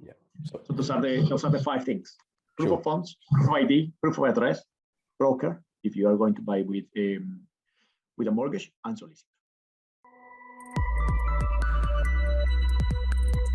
Yeah. So those are the 5 things: proof of funds, proof of ID, proof of address, broker if you are going to buy with a mortgage, and solicitor.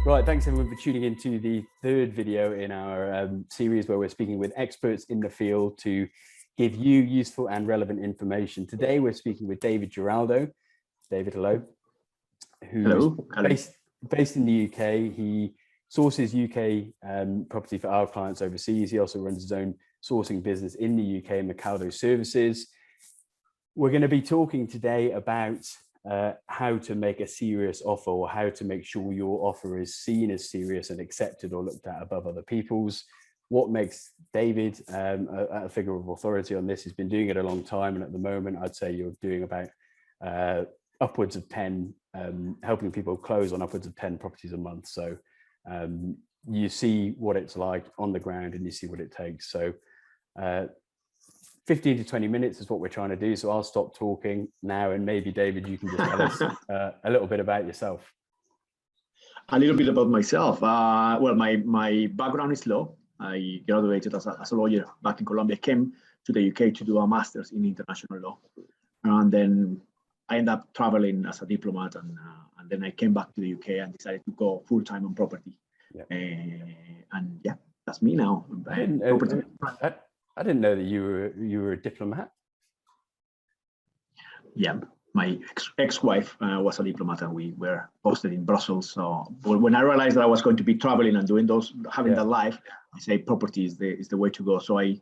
Right, thanks everyone for tuning into the 3rd video in our series where we're speaking with experts in the field to give you useful and relevant information. Today we're speaking with David Giraldo. David, hello. Who's based in the UK. He sources UK property for our clients overseas. He also runs his own sourcing business in the UK, McCaldo Services. We're going to be talking today about how to make a serious offer, or how to make sure your offer is seen as serious and accepted or looked at above other people's. What makes David a figure of authority on this? He's been doing it a long time, and at the moment I'd say you're doing about upwards of 10, helping people close on upwards of 10 properties a month. So you see what it's like on the ground and you see what it takes. So 15 to 20 minutes is what we're trying to do. So I'll stop talking now, and maybe David, you can just tell us a little bit about yourself. A little bit about myself. Well, my background is law. I graduated as a lawyer back in Colombia, came to the UK to do a master's in international law. And then I ended up traveling as a diplomat, and then I came back to the UK and decided to go full-time on property. Yeah. And yeah, that's me now. I didn't know that you were a diplomat. Yeah, my ex-wife was a diplomat, and we were posted in Brussels. So when I realized that I was going to be traveling and doing having that life, I say property is the way to go. So I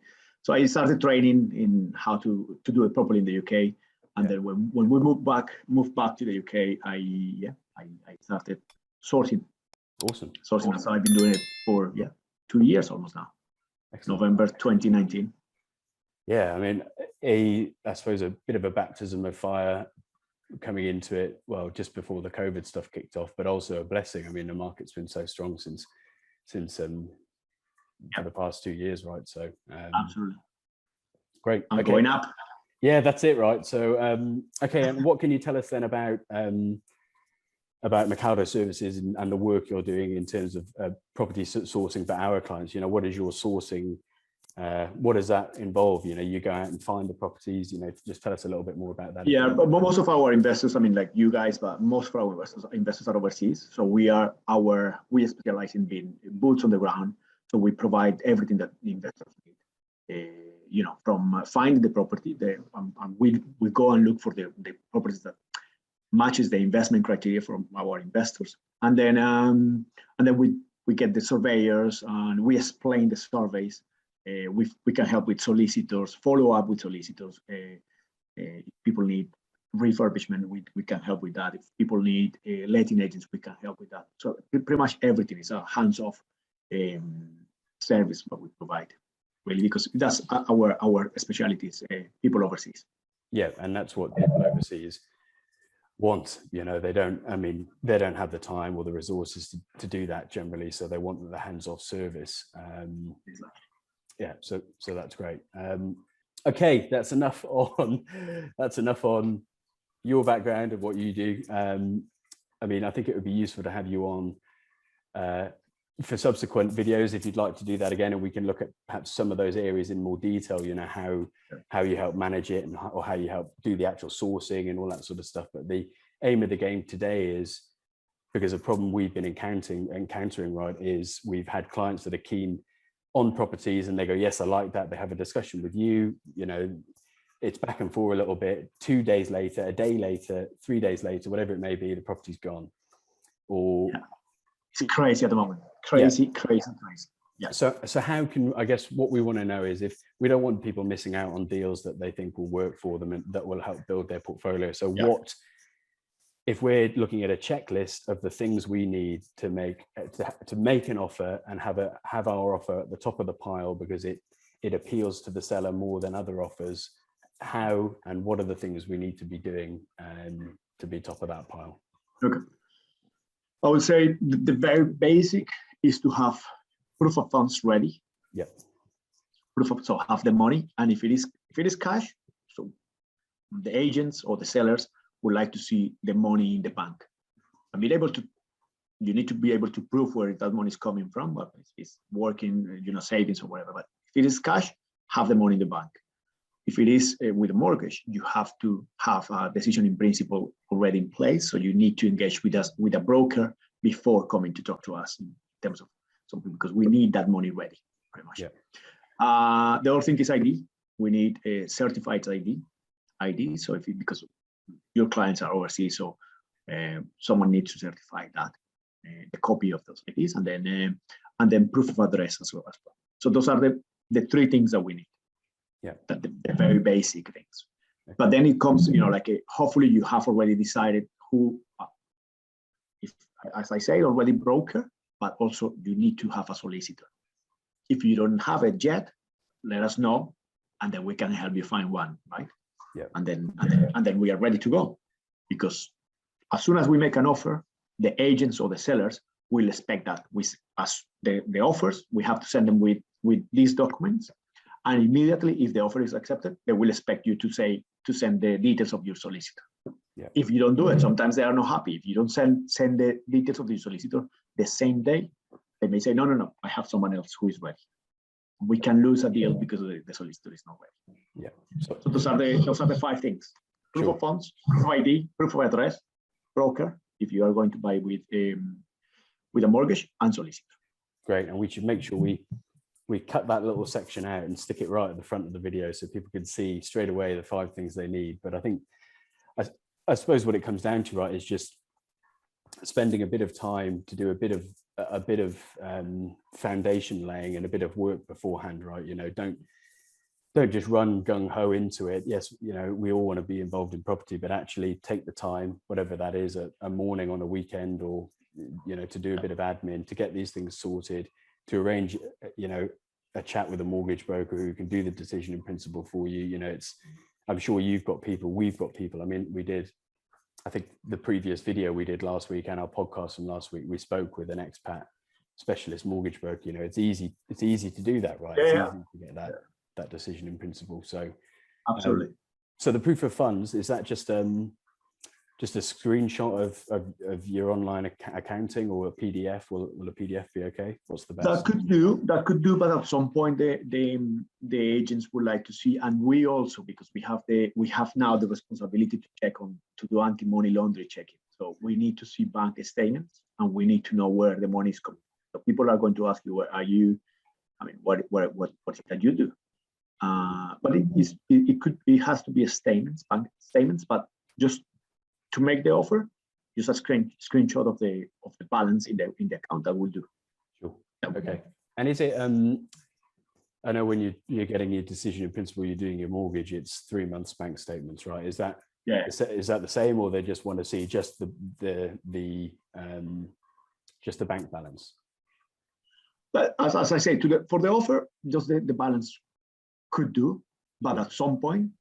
started training in how to do it properly in the UK. And then when we moved back to the UK, I started sourcing. Awesome. Sourcing. So I've been doing it for 2 years almost now. Excellent. November 2019. Yeah, I mean, I suppose a bit of a baptism of fire coming into it, well, just before the COVID stuff kicked off, but also a blessing. I mean, the market's been so strong since for the past 2 years, right? So absolutely great. I'm going up. Yeah, that's it, right? So okay, and what can you tell us then about McCaldo Services and the work you're doing in terms of property sourcing for our clients? You know, what is your sourcing? What does that involve? You know, you go out and find the properties. You know, just tell us a little bit more about that. Yeah, but most of our investors, I mean, like you guys, but most of our investors are overseas. So we specialize in being boots on the ground. So we provide everything that the investors need. You know, from finding the property, we go and look for the properties that matches the investment criteria from our investors, and then we get the surveyors and we explain the surveys. We can help with solicitors, follow up with solicitors. If people need refurbishment, we can help with that. If people need letting agents, we can help with that. So pretty much everything is a hands-off service that we provide, really, because that's our specialty is people overseas. Yeah, and that's what people overseas want. You know, they don't have the time or the resources to do that generally, so they want the hands-off service. Exactly. Yeah, so that's great. Okay, that's enough on your background and what you do. I mean, I think it would be useful to have you on for subsequent videos if you'd like to do that again, and we can look at perhaps some of those areas in more detail. You know, how you help manage it, or how you help do the actual sourcing and all that sort of stuff. But the aim of the game today is, because a problem we've been encountering, right, is we've had clients that are keen on properties and they go, yes, I like that. They have a discussion with you, you know, it's back and forth a little bit. 2 days later, a day later, 3 days later, whatever it may be, the property's gone. Or it's crazy at the moment. Crazy. Yeah. So how can, I guess what we want to know is, if we don't want people missing out on deals that they think will work for them and that will help build their portfolio. So what, if we're looking at a checklist of the things we need to make an offer and have our offer at the top of the pile because it appeals to the seller more than other offers, how and what are the things we need to be doing to be top of that pile? Okay. I would say the very basic is to have proof of funds ready. Yep. So have the money, and if it is cash, so the agents or the sellers would like to see the money in the bank and be able to you need to be able to prove where that money is coming from, but it's working, savings or whatever. But if it is cash, have the money in the bank. If it is with a mortgage, you have to have a decision in principle already in place. So you need to engage with us, with a broker, before coming to talk to us in terms of something, because we need that money ready, pretty much. Yeah. The other thing is ID. We need a certified ID. So because your clients are overseas, so someone needs to certify that, the copy of those IDs, and then proof of address as well. So those are the three things that we need. Yeah, the very basic things. Okay. But then it comes, hopefully you have already decided who, if, as I say, already broker, but also you need to have a solicitor. If you don't have it yet, let us know, and then we can help you find one, right? Yeah. And then we are ready to go, because as soon as we make an offer, the agents or the sellers will expect that as the offers, we have to send them with these documents. And immediately, if the offer is accepted, they will expect you to send the details of your solicitor. Yeah. If you don't do it, sometimes they are not happy. If you don't send the details of the solicitor the same day, they may say, no, I have someone else who is ready. We can lose a deal because the solicitor is not ready. Yeah. So those are the 5 things: proof of funds, proof of ID, proof of address, broker, if you are going to buy with a mortgage, and solicitor. Great, and we should make sure we cut that little section out and stick it right at the front of the video so people can see straight away the 5 things they need. But I think, I suppose what it comes down to, right, is just spending a bit of time to do a bit of foundation laying and a bit of work beforehand, right? Don't just run gung-ho into it. Yes, we all want to be involved in property, but actually take the time, whatever that is, a morning on a weekend, or to do a bit of admin, to get these things sorted, to arrange a chat with a mortgage broker who can do the decision in principle for you. I'm sure you've got people, we've got people. I mean, I think the previous video we did last week and our podcast from last week, we spoke with an expat specialist mortgage broker. It's easy to do that, right? It's easy to get that decision in principle. So absolutely. So the proof of funds, is that just a screenshot of your online accounting, or a PDF? Will a PDF be okay? What's the best? That could do, but at some point the agents would like to see, and we also, because we have now the responsibility to do anti-money laundering checking. So we need to see bank statements, and we need to know where the money is coming. So people are going to ask you, where are you? I mean, what is it that you do? But it has to be a bank statements, but just to make the offer, use a screenshot of the balance in the account. That will do. Sure. Okay. And is it? I know when you're getting your decision in principle, you're doing your mortgage. It's 3 months bank statements, right? Is that? Yeah. Is that the same, or they just want to see just the bank balance? But as I say, for the offer, just the balance could do, but at some point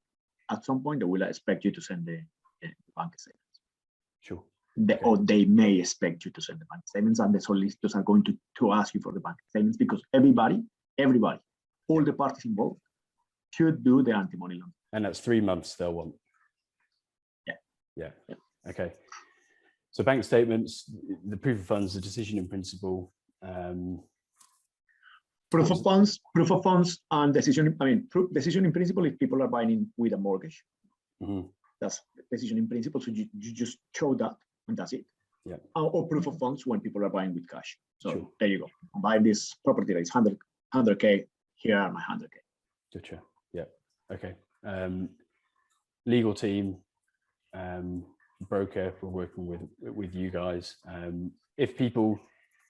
they will expect you to send the bank statements. Sure. Or they may expect you to send the bank statements, and the solicitors are going to ask you for the bank statements, because everybody, all the parties involved should do the anti-money laundering. And that's 3 months they'll want. Yeah. Okay. So bank statements, the proof of funds, the decision in principle. Proof of funds, and decision. I mean, decision in principle if people are buying with a mortgage. Mm-hmm. That's decision in principle. So you just show that, and that's it. Yeah. Or proof of funds when people are buying with cash. So sure. There you go. I'm buying this property that is 100K. Here are my 100K. Gotcha. Yeah. Okay. Legal team, broker, we're working with you guys. If people,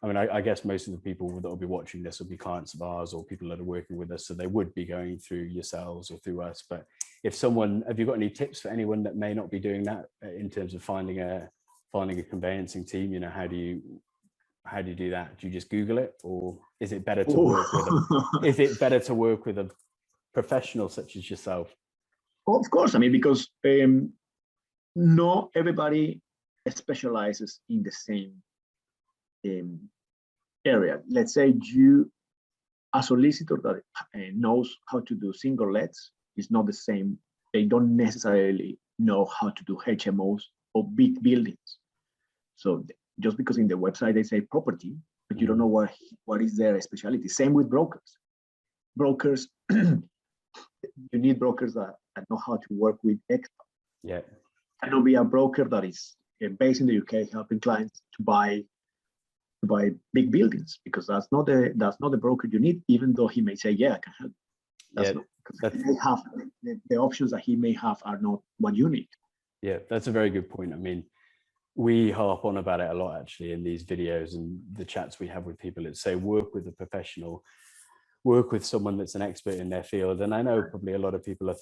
I mean, I guess most of the people that will be watching this will be clients of ours or people that are working with us, so they would be going through yourselves or through us. But if have you got any tips for anyone that may not be doing that in terms of finding a conveyancing team? How do you do that? Do you just Google it, or is it better to work with a professional such as yourself? Of course, I mean, because not everybody specializes in the same area. Let's say a solicitor that knows how to do single lets is not the same. They don't necessarily know how to do HMOs or big buildings. So just because in the website they say property, but you don't know what is their specialty. Same with brokers. Brokers, you need brokers that know how to work with experts. Yeah. Cannot be a broker that is based in the UK helping clients to buy big buildings, because that's not the broker you need, even though he may say, yeah, I can help. The options that he may have are not what you need. Yeah, that's a very good point. I mean, we harp on about it a lot actually in these videos and the chats we have with people. It's say work with a professional, work with someone that's an expert in their field. And I know probably a lot of people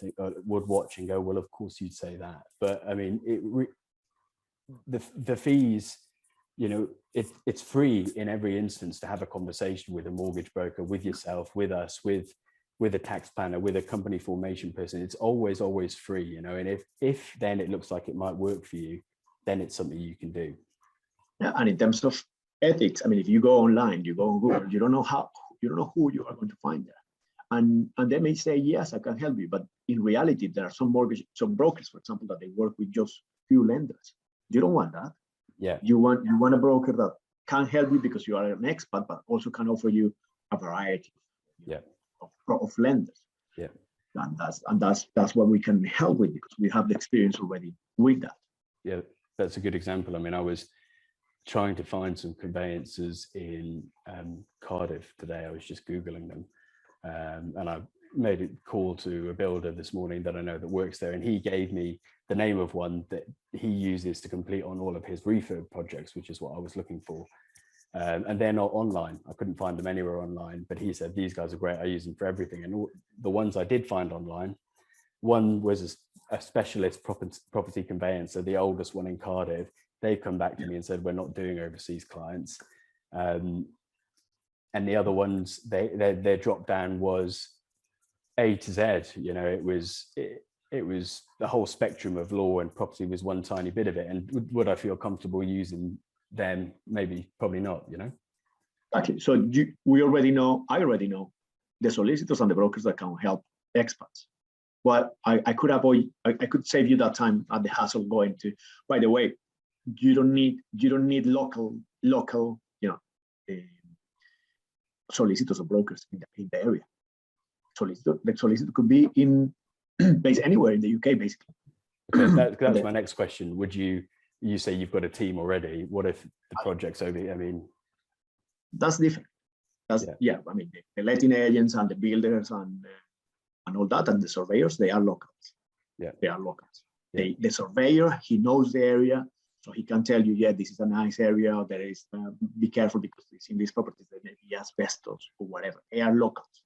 would watch and go, well, of course you'd say that. But I mean, the fees, you know, it's free in every instance to have a conversation with a mortgage broker, with yourself, with us, with a tax planner, with a company formation person. It's always free, you know. And if then it looks like it might work for you, then it's something you can do. Yeah, and in terms of ethics, I mean, if you go online, you go on Google, you don't know who you are going to find there. And they may say, yes, I can help you. But in reality, there are some brokers, for example, that they work with just few lenders. You don't want that. Yeah. You want a broker that can help you because you are an expert, but also can offer you a variety of lenders. Yeah. And that's what we can help with, because we have the experience already with that. Yeah, that's a good example. I mean, I was trying to find some conveyancers in Cardiff today. I was just Googling them, and I made a call to a builder this morning that I know that works there, and he gave me the name of one that he uses to complete on all of his refurb projects, which is what I was looking for. And they're not online. I couldn't find them anywhere online, but he said, these guys are great. I use them for everything. And the ones I did find online, one was a specialist property conveyancer, the oldest one in Cardiff. They've come back to me and said, we're not doing overseas clients. And the other ones, their drop down was A to Z. You know, it was the whole spectrum of law, and property was one tiny bit of it. And would I feel comfortable using them? Maybe, probably not, you know? Exactly. So I already know the solicitors and the brokers that can help experts. Well, I could save you that time at the hassle going to, by the way, you don't need local, solicitors or brokers in the area. The solicitor could be based anywhere in the UK, basically. Okay, that's my next question. Would you say you've got a team already? What if the project's over? I mean, that's different. I mean, the letting agents and the builders and all that, and the surveyors, they are locals. Yeah, they are locals. Yeah. The surveyor, he knows the area, so he can tell you, yeah, this is a nice area. There is be careful because it's in these properties there may be asbestos or whatever. They are locals.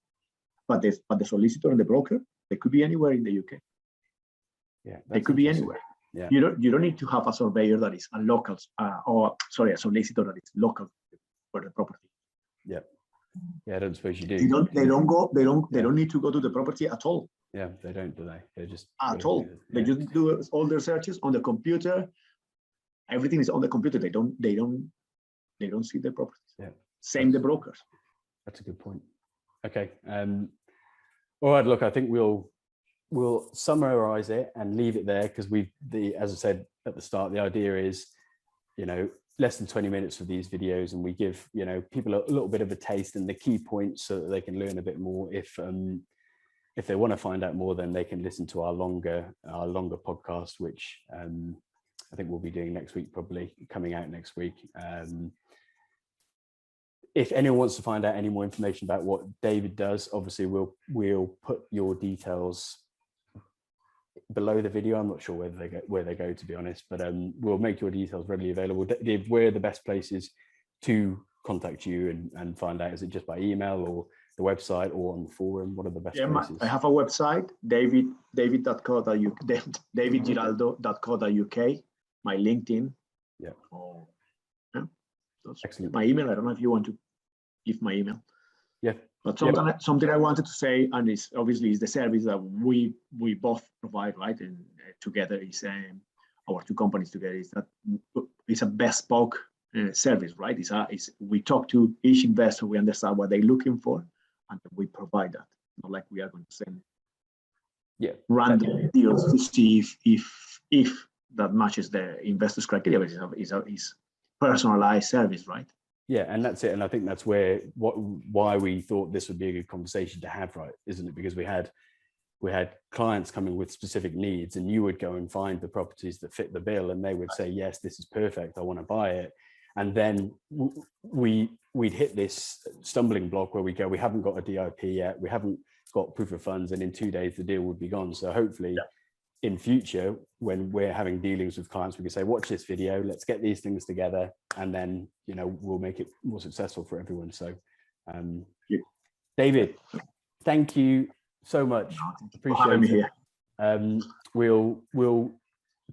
But the solicitor and the broker, they could be anywhere in the UK. Yeah, they could be anywhere. Yeah. You don't need to have a surveyor that is a local, a solicitor that is local for the property. Yeah. Yeah, I don't suppose you do. They don't need to go to the property at all. Yeah, they don't, do they? They just at all. They just do all their searches on the computer. Everything is on the computer. They don't see the properties. Yeah. Same the brokers. That's a good point. Okay. All right, look, I think we'll summarize it and leave it there, because as I said at the start, the idea is, you know, less than 20 minutes for these videos, and we give, you know, people a little bit of a taste and the key points so that they can learn a bit more. If they want to find out more, then they can listen to our longer podcast, which I think we'll be doing next week, probably coming out next week. If anyone wants to find out any more information about what David does, obviously we'll put your details below the video. I'm not sure where they go, to be honest, but we'll make your details readily available. Dave, where are the best places to contact you and find out? Is it just by email or the website or on the forum? What are the best places? I have a website, davidgiraldo.co.uk, my LinkedIn. Yeah. Excellent. My email, I don't know if you want to give my email. Yeah. But something I wanted to say, and it's obviously is the service that we both provide, right? And together is our two companies together, is that it's a bespoke service, right? We talk to each investor, we understand what they're looking for, and we provide that. Not like we are going to send random deals to see if that matches the investor's criteria. But personalized service, right? Yeah, and that's it. And I think that's why we thought this would be a good conversation to have, right? Isn't it? Because we had clients coming with specific needs, and you would go and find the properties that fit the bill, and they would say, yes, this is perfect, I want to buy it. And then we'd hit this stumbling block where we go, we haven't got a DIP yet, we haven't got proof of funds, and in 2 days the deal would be gone. So hopefully in future, when we're having dealings with clients, we can say, watch this video, let's get these things together, and then, you know, we'll make it more successful for everyone. So David, thank you so much. Appreciate it. We'll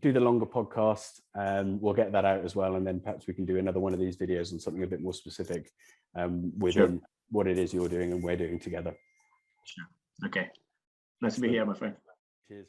do the longer podcast, we'll get that out as well, and then perhaps we can do another one of these videos on something a bit more specific within what it is you're doing and we're doing together. Sure. Okay, nice to be here, my friend. Cheers.